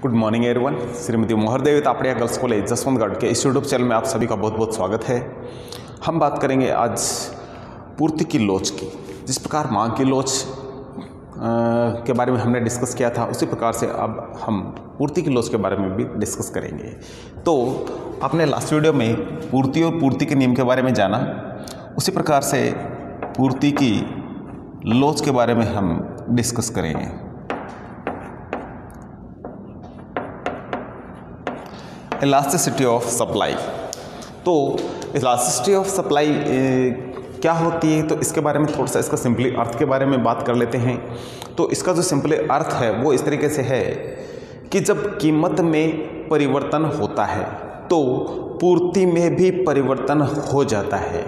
Good morning everyone. Shrimati Mohardevi Tapadia girls college Jaswantgarh के इस YouTube channel में आप सभी का बहुत बहुत स्वागत है। हम बात करेंगे आज पूर्ति की लोच की। जिस प्रकार मांग की लोच के बारे में हमने डिस्कस किया था, उसी प्रकार से अब हम पूर्ति की लोच के बारे में भी डिस्कस करेंगे। तो आपने लास्ट वीडियो में पूर्ति और पूर्ति के नियम के बारे में जाना, उसी प्रकार से पूर्ति की लोच के बारे में हम डिस्कस करेंगे। Elasticity of supply. तो इलास्टिसिटी ऑफ सप्लाई क्या होती है, तो इसके बारे में थोड़ा सा इसका सिंपली अर्थ के बारे में बात कर लेते हैं। तो इसका जो सिंपली अर्थ है वो इस तरीके से है कि जब कीमत में परिवर्तन होता है तो पूर्ति में भी परिवर्तन हो जाता है।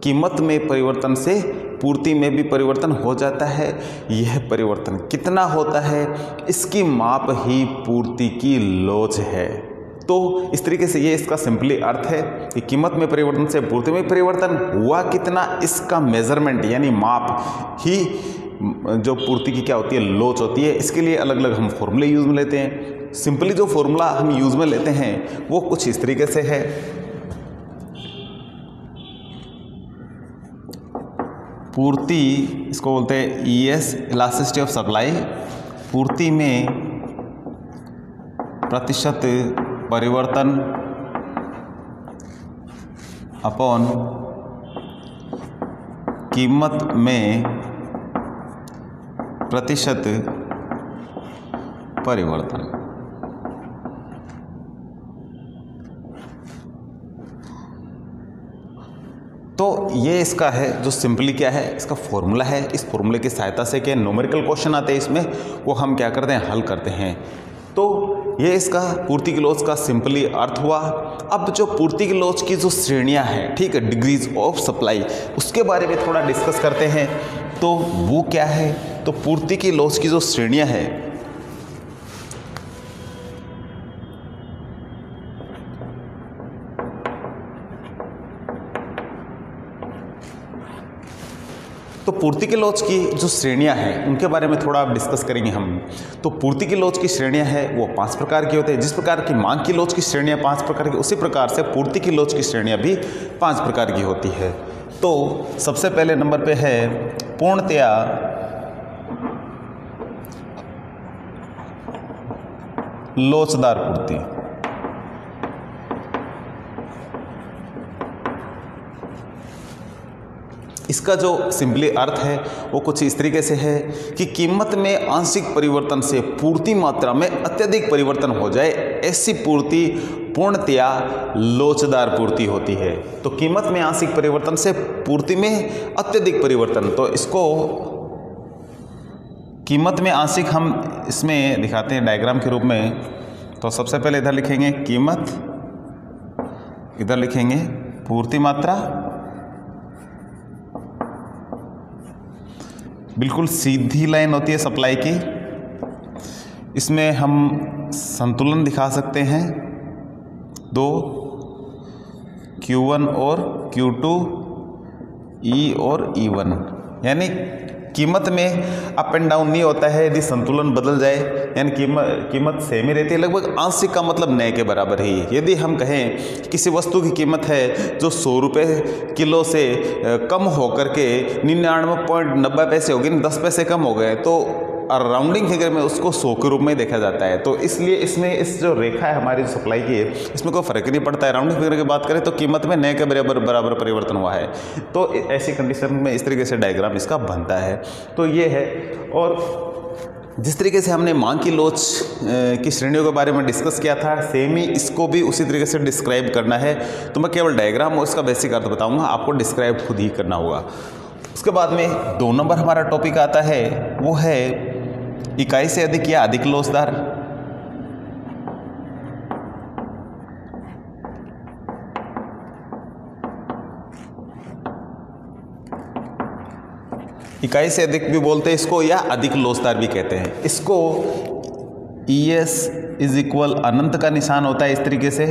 कीमत में परिवर्तन से पूर्ति में भी परिवर्तन हो जाता है। यह परिवर्तन कितना होता है, इसकी माप ही पूर्ति की लोच है। तो इस तरीके से ये इसका सिंपली अर्थ है कि कीमत में परिवर्तन से पूर्ति में परिवर्तन हुआ कितना, इसका मेजरमेंट यानी माप ही जो पूर्ति की क्या होती है, लोच होती है। इसके लिए अलग अलग हम फॉर्मूले यूज़ में लेते हैं। सिंपली जो फॉर्मूला हम यूज़ में लेते हैं वो कुछ इस तरीके से है। पूर्ति, इसको बोलते हैं ES इलास्टिसिटी ऑफ सप्लाई। पूर्ति में प्रतिशत परिवर्तन अपॉन कीमत में प्रतिशत परिवर्तन। तो ये इसका है जो सिंपली क्या है, इसका फॉर्मूला है। इस फॉर्मूले की सहायता से क्या न्यूमेरिकल क्वेश्चन आते हैं, इसमें वो हम क्या करते हैं, हल करते हैं। तो ये इसका पूर्ति की लोच का सिंपली अर्थ हुआ। अब जो पूर्ति की लोच की जो श्रेणियां हैं, ठीक है, डिग्रीज ऑफ सप्लाई, उसके बारे में थोड़ा डिस्कस करते हैं। तो वो क्या है, तो पूर्ति की लोच की जो श्रेणियां हैं, तो पूर्ति की लोच की जो श्रेणियां हैं उनके बारे में थोड़ा डिस्कस करेंगे हम। तो पूर्ति की लोच की श्रेणियां हैं वो 5 प्रकार की होते हैं। जिस प्रकार की मांग की लोच की श्रेणियां 5 प्रकार की, उसी प्रकार से पूर्ति की लोच की श्रेणियां भी 5 प्रकार की होती है। तो सबसे पहले नंबर पे है पूर्णतया लोचदार पूर्ति। इसका जो सिंपली अर्थ है वो कुछ इस तरीके से है कि कीमत में आंशिक परिवर्तन से पूर्ति मात्रा में अत्यधिक परिवर्तन हो जाए, ऐसी पूर्ति पूर्णतया लोचदार पूर्ति होती है। तो कीमत में आंशिक परिवर्तन से पूर्ति में अत्यधिक परिवर्तन, तो इसको कीमत में आंशिक हम इसमें दिखाते हैं डायग्राम के रूप में। तो सबसे पहले इधर लिखेंगे कीमत, इधर लिखेंगे पूर्ति मात्रा। बिल्कुल सीधी लाइन होती है सप्लाई की। इसमें हम संतुलन दिखा सकते हैं, दो Q1 और Q2, E और E1, यानी कीमत में अप एंड डाउन नहीं होता है यदि संतुलन बदल जाए, यानी कीमत सेम ही रहती है, लगभग आंशिक का मतलब नए के बराबर ही। यदि हम कहें किसी वस्तु की कीमत है जो 100 रुपये किलो से कम होकर के 99.90 पैसे हो गई, 10 पैसे कम हो गए, तो राउंडिंग फिगर में उसको 100 के रूप में देखा जाता है। तो इसलिए इसमें इस जो रेखा है हमारी जो सप्लाई की है, इसमें कोई फर्क नहीं पड़ता है। राउंडिंग फिगर की बात करें तो कीमत में नए के बराबर परिवर्तन हुआ है। तो ऐसी कंडीशन में इस तरीके से डायग्राम इसका बनता है। तो ये है। और जिस तरीके से हमने मांग की लोच की श्रेणियों के बारे में डिस्कस किया था, सेम ही इसको भी उसी तरीके से डिस्क्राइब करना है। तो मैं केवल डायग्राम और इसका बेसिक अर्थ बताऊंगा, आपको डिस्क्राइब खुद ही करना होगा। उसके बाद में 2 नंबर हमारा टॉपिक आता है, वो है इकाई से अधिक या अधिक लोचदार। इकाई से अधिक भी बोलते हैं इसको, या अधिक लोचदार भी कहते हैं इसको। ES इज इक्वल अनंत का निशान होता है इस तरीके से,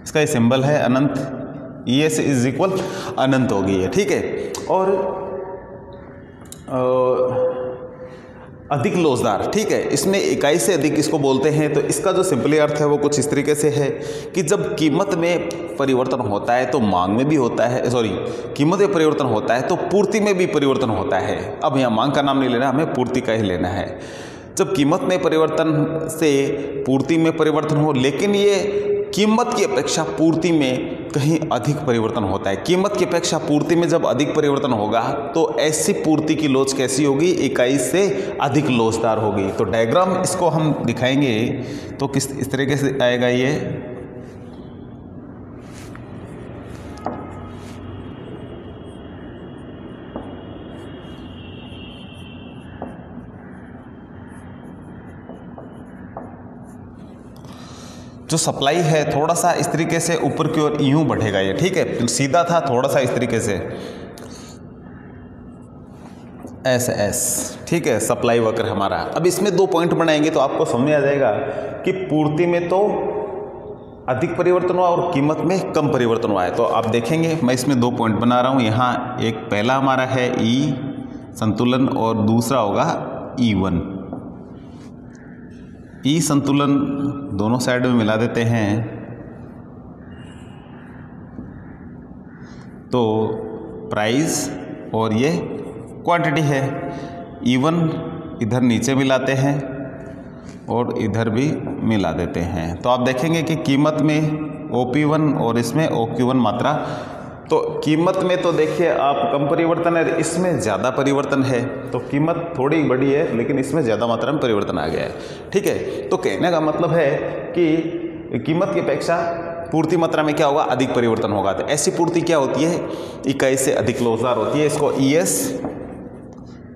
इसका ये सिंबल है अनंत। ES इज इक्वल अनंत हो गई है, ठीक है। और अधिक लोचदार, ठीक है। इसमें इकाई से अधिक इसको बोलते हैं। तो इसका जो सिंपली अर्थ है वो कुछ इस तरीके से है कि जब कीमत में परिवर्तन होता है तो मांग में भी होता है, कीमत में परिवर्तन होता है तो पूर्ति में भी परिवर्तन होता है। अब यहाँ मांग का नाम नहीं लेना, हमें पूर्ति का ही लेना है। जब कीमत में परिवर्तन से पूर्ति में परिवर्तन हो, लेकिन ये कीमत की अपेक्षा पूर्ति में कहीं अधिक परिवर्तन होता है। कीमत की अपेक्षा पूर्ति में जब अधिक परिवर्तन होगा तो ऐसी पूर्ति की लोच कैसी होगी, इकाई से अधिक लोचदार होगी। तो डायग्राम इसको हम दिखाएंगे तो किस इस तरीके से आएगा ये। जो सप्लाई है थोड़ा सा इस तरीके से ऊपर की ओर यूं बढ़ेगा ये, ठीक है। सीधा था, थोड़ा सा इस तरीके से एस, ठीक है, सप्लाई वक्र हमारा। अब इसमें 2 पॉइंट बनाएंगे तो आपको समझ में आ जाएगा कि पूर्ति में तो अधिक परिवर्तन हुआ और कीमत में कम परिवर्तन हुआ है। तो आप देखेंगे मैं इसमें 2 पॉइंट बना रहा हूँ। यहाँ एक पहला हमारा है ई संतुलन और दूसरा होगा E1। ई संतुलन दोनों साइड में मिला देते हैं तो प्राइस और ये क्वांटिटी है। E1 इधर नीचे मिलाते हैं और इधर भी मिला देते हैं। तो आप देखेंगे कि कीमत में OP1 और इसमें OQ1 मात्रा। तो कीमत में तो देखिए आप कम परिवर्तन है, इसमें ज़्यादा परिवर्तन है। तो कीमत थोड़ी बड़ी है लेकिन इसमें ज़्यादा मात्रा में परिवर्तन आ गया है, ठीक है। तो कहने का मतलब है कि कीमत की अपेक्षा पूर्ति मात्रा में क्या होगा, अधिक परिवर्तन होगा। तो ऐसी पूर्ति क्या होती है, इकाई से अधिक लोचदार होती है। इसको ES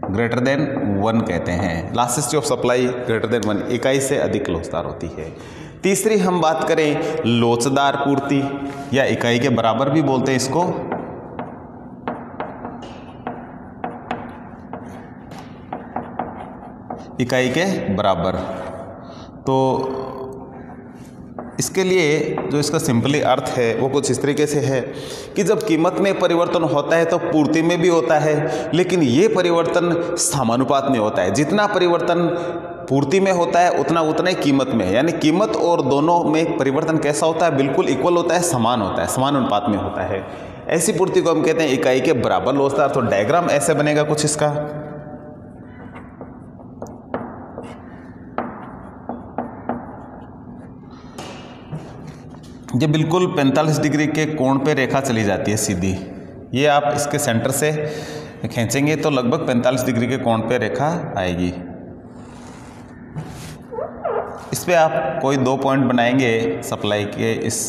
ग्रेटर देन 1 कहते हैं। लास्टेस्ट ऑफ सप्लाई ग्रेटर देन 1, इकाई से अधिक लोचदार होती है। तीसरी हम बात करें लोचदार पूर्ति या इकाई के बराबर भी बोलते हैं इसको। इकाई के बराबर। तो इसके लिए जो इसका सिंपली अर्थ है वो कुछ इस तरीके से है कि जब कीमत में परिवर्तन होता है तो पूर्ति में भी होता है, लेकिन ये परिवर्तन समानुपात में होता है। जितना परिवर्तन पूर्ति में होता है उतना ही कीमत में है। यानी कीमत और दोनों में परिवर्तन कैसा होता है, बिल्कुल इक्वल होता है, समान होता है, समान अनुपात में होता है। ऐसी पूर्ति को हम कहते हैं इकाई के बराबर लोचदार। तो डायग्राम ऐसे बनेगा कुछ इसका। ये बिल्कुल 45 डिग्री के कोण पे रेखा चली जाती है सीधी। ये आप इसके सेंटर से खींचेंगे तो लगभग 45 डिग्री के कोण पे रेखा आएगी। इस पे आप कोई 2 पॉइंट बनाएंगे सप्लाई के इस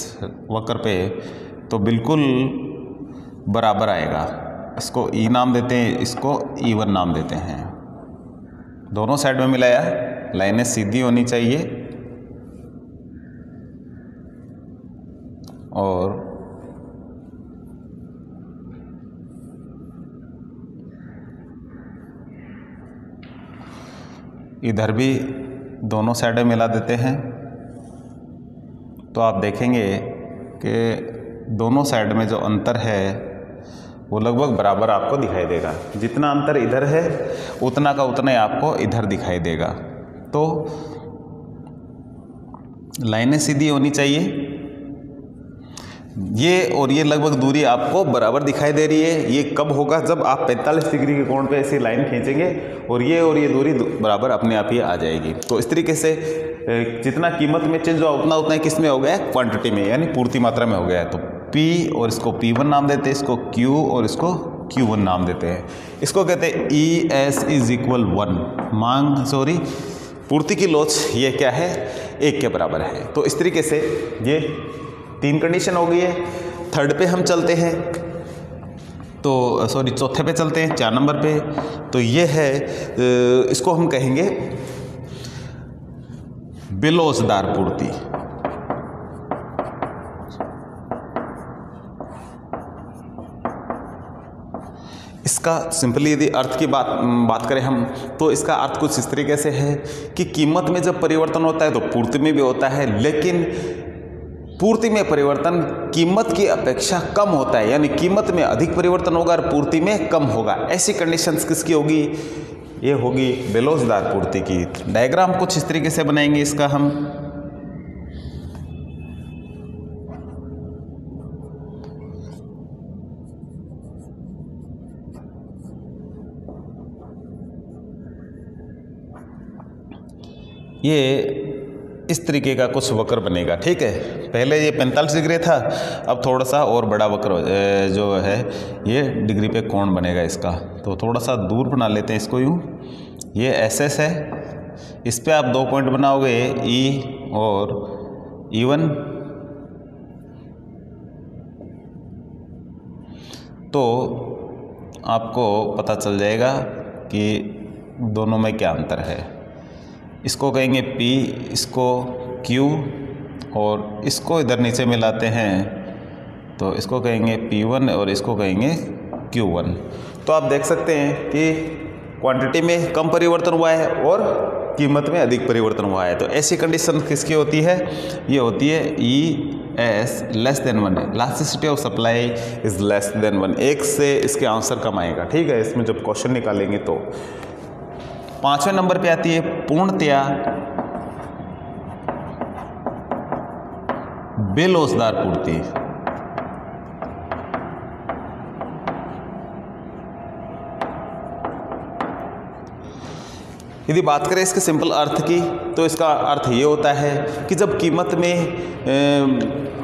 वक्र पे तो बिल्कुल बराबर आएगा। इसको E नाम देते हैं, इसको E1 नाम देते हैं। दोनों साइड में मिलाया, लाइनें सीधी होनी चाहिए और इधर भी दोनों साइडें मिला देते हैं। तो आप देखेंगे कि दोनों साइड में जो अंतर है वो लगभग बराबर आपको दिखाई देगा। जितना अंतर इधर है उतना का उतना ही आपको इधर दिखाई देगा। तो लाइनें सीधी होनी चाहिए। ये और ये लगभग दूरी आपको बराबर दिखाई दे रही है। ये कब होगा, जब आप 45 डिग्री के कोण पे ऐसी लाइन खींचेंगे और ये दूरी बराबर अपने आप ही आ जाएगी। तो इस तरीके से जितना कीमत में चेंज हुआ उतना ही किस में हो गया, क्वांटिटी में, यानी पूर्ति मात्रा में हो गया है। तो P और इसको P1 नाम देते हैं, इसको Q और इसको Q1 नाम देते हैं। इसको कहते हैं ES = 1 पूर्ति की लोच ये क्या है, 1 के बराबर है। तो इस तरीके से ये 3 कंडीशन हो गई है। थर्ड पे हम चलते हैं तो चौथे पे चलते हैं, 4 नंबर पे। तो ये है, इसको हम कहेंगे बेलोचदार पूर्ति। इसका सिंपली यदि अर्थ की बात करें हम तो इसका अर्थ कुछ इस तरीके से है कि कीमत में जब परिवर्तन होता है तो पूर्ति में भी होता है, लेकिन पूर्ति में परिवर्तन कीमत की अपेक्षा कम होता है। यानी कीमत में अधिक परिवर्तन होगा और पूर्ति में कम होगा। ऐसी कंडीशंस किसकी होगी, ये होगी बेलोचदार पूर्ति की। डायग्राम कुछ इस तरीके से बनाएंगे इसका हम। ये इस तरीके का कुछ वक्र बनेगा, ठीक है। पहले ये 45 डिग्री था, अब थोड़ा सा और बड़ा वक्र जो है ये डिग्री पे कोण बनेगा इसका। तो थोड़ा सा दूर बना लेते हैं इसको यूँ। ये SS है, इस पे आप 2 पॉइंट बनाओगे E और E1, तो आपको पता चल जाएगा कि दोनों में क्या अंतर है। इसको कहेंगे P, इसको Q, और इसको इधर नीचे मिलाते हैं तो इसको कहेंगे P1 और इसको कहेंगे Q1। तो आप देख सकते हैं कि क्वांटिटी में कम परिवर्तन हुआ है और कीमत में अधिक परिवर्तन हुआ है। तो ऐसी कंडीशन किसकी होती है? ये होती है ES less than 1, elasticity of supply is less than 1। 1 से इसके आंसर कम आएगा, ठीक है। इसमें जब क्वेश्चन निकालेंगे तो 5वें नंबर पे आती है पूर्णतया बेलोचदार पूर्ति। यदि बात करें इसके सिंपल अर्थ की तो इसका अर्थ ये होता है कि जब कीमत में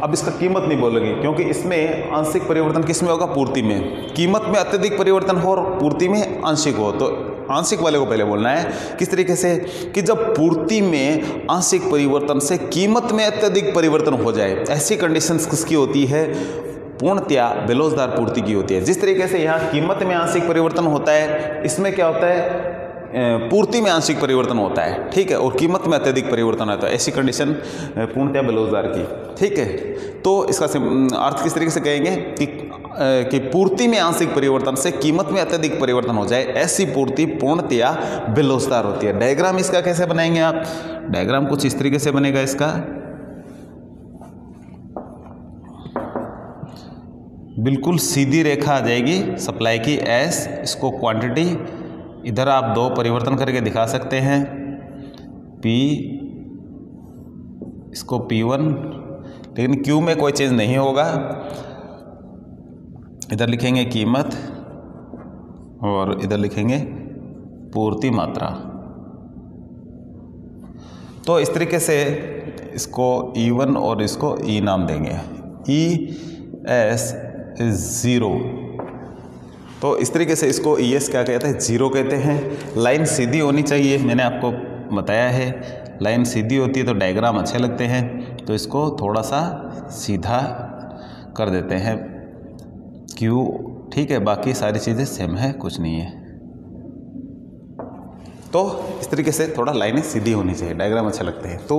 अब इसका कीमत नहीं बोलेंगे क्योंकि इसमें आंशिक परिवर्तन किस में होगा? पूर्ति में। कीमत में अत्यधिक परिवर्तन हो और पूर्ति में आंशिक हो, तो आंशिक वाले को पहले बोलना है। किस तरीके से? कि जब पूर्ति में आंशिक परिवर्तन से कीमत में अत्यधिक परिवर्तन हो जाए, ऐसी कंडीशंस किसकी होती है? पूर्णतया बेलोचदार पूर्ति की होती है। जिस तरीके से यहाँ कीमत में आंशिक परिवर्तन होता है, इसमें क्या होता है? पूर्ति में आंशिक परिवर्तन होता है, ठीक है, और कीमत में अत्यधिक परिवर्तन होता है। ऐसी कंडीशन पूर्णतया बेलोचदार की, ठीक है। तो इसका अर्थ किस तरीके से कहेंगे कि पूर्ति में आंशिक परिवर्तन से कीमत में अत्यधिक परिवर्तन हो जाए, ऐसी पूर्ति पूर्णतया बेलोचदार होती है। डायग्राम इसका कैसे बनाएंगे आप? डायग्राम कुछ इस तरीके से बनेगा इसका। बिल्कुल सीधी रेखा आ जाएगी सप्लाई की S, इसको क्वांटिटी, इधर आप 2 परिवर्तन करके दिखा सकते हैं, P, इसको P1, लेकिन Q में कोई चेंज नहीं होगा। इधर लिखेंगे कीमत और इधर लिखेंगे पूर्ति मात्रा। तो इस तरीके से इसको E1 और इसको E नाम देंगे। ES इज 0, तो इस तरीके से इसको ES क्या कहते हैं? 0 कहते हैं। लाइन सीधी होनी चाहिए, मैंने आपको बताया है। लाइन सीधी होती है तो डायग्राम अच्छे लगते हैं, तो इसको थोड़ा सा सीधा कर देते हैं Q, ठीक है। बाकी सारी चीज़ें सेम है, कुछ नहीं है। तो इस तरीके से थोड़ा लाइनें सीधी होनी चाहिए, डायग्राम अच्छे लगते हैं। तो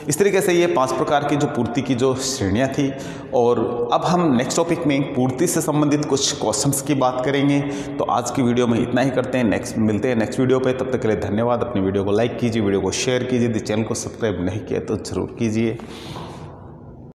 इस तरीके से ये 5 प्रकार की जो पूर्ति की जो श्रेणियाँ थी। और अब हम नेक्स्ट टॉपिक में पूर्ति से संबंधित कुछ क्वेश्चंस की बात करेंगे। तो आज की वीडियो में इतना ही करते हैं, मिलते हैं नेक्स्ट वीडियो पे। तब तक के लिए धन्यवाद। अपनी वीडियो को लाइक कीजिए, वीडियो को शेयर कीजिए, यदि चैनल को सब्सक्राइब नहीं किया तो ज़रूर कीजिए।